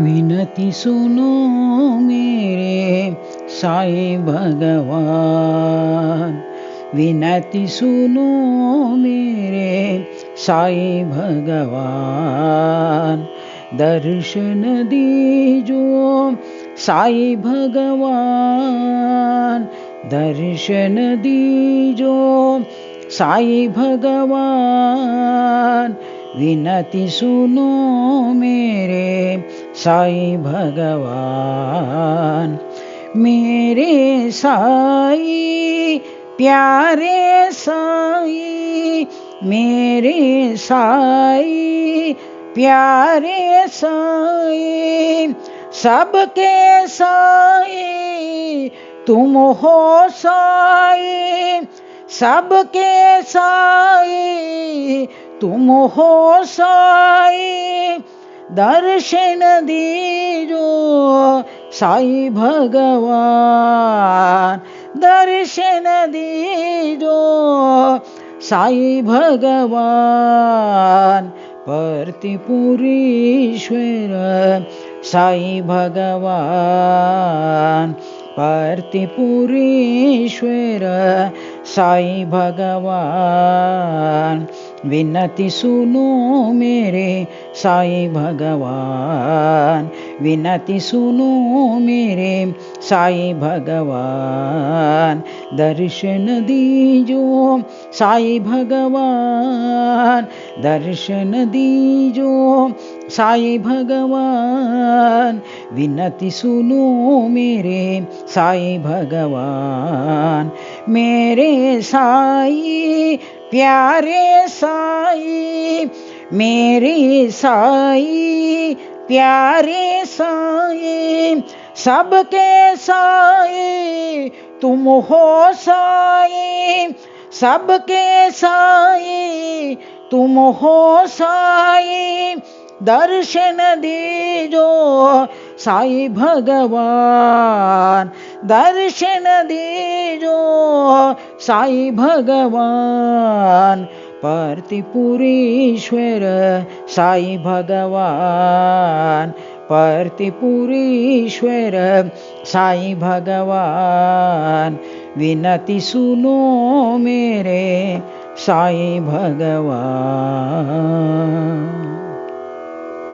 विनती सुनो मेरे साईं भगवान, विनती सुनो मेरे साईं भगवान। दर्शन दीजो साईं भगवान, दर्शन दीजो साईं भगवान। विनती सुनो मेरे साईं भगवान। मेरे साईं प्यारे साईं, मेरे साईं प्यारे साईं, सबके साईं तुम हो साईं, सबके साईं तुम हो साईं। दर्शन दीजो साईं भगवान, दर्शन दीजो साईं भगवान। पर्तिपुरीश्वर साईं भगवान, पर्तिपुरीश्वर साईं भगवान। विनती सुनो मेरे साईं भगवान, विनती सुनो मेरे साईं भगवान। दर्शन दीजो साईं भगवान, दर्शन दीजो साईं भगवान। विनती सुनो मेरे साईं भगवान। मेरे साईं प्यारे साईं, मेरे साईं प्यारे साईं, सबके साईं तुम हो साईं, सबके साईं तुम हो साईं। दर्शन दीजो साईं भगवान, दर्शन दीजो साईं भगवान। पर्तिपुरीश्वर साईं भगवान, पर्तिपुरीश्वर साईं भगवान। विनती सुनो मेरे साईं भगवान।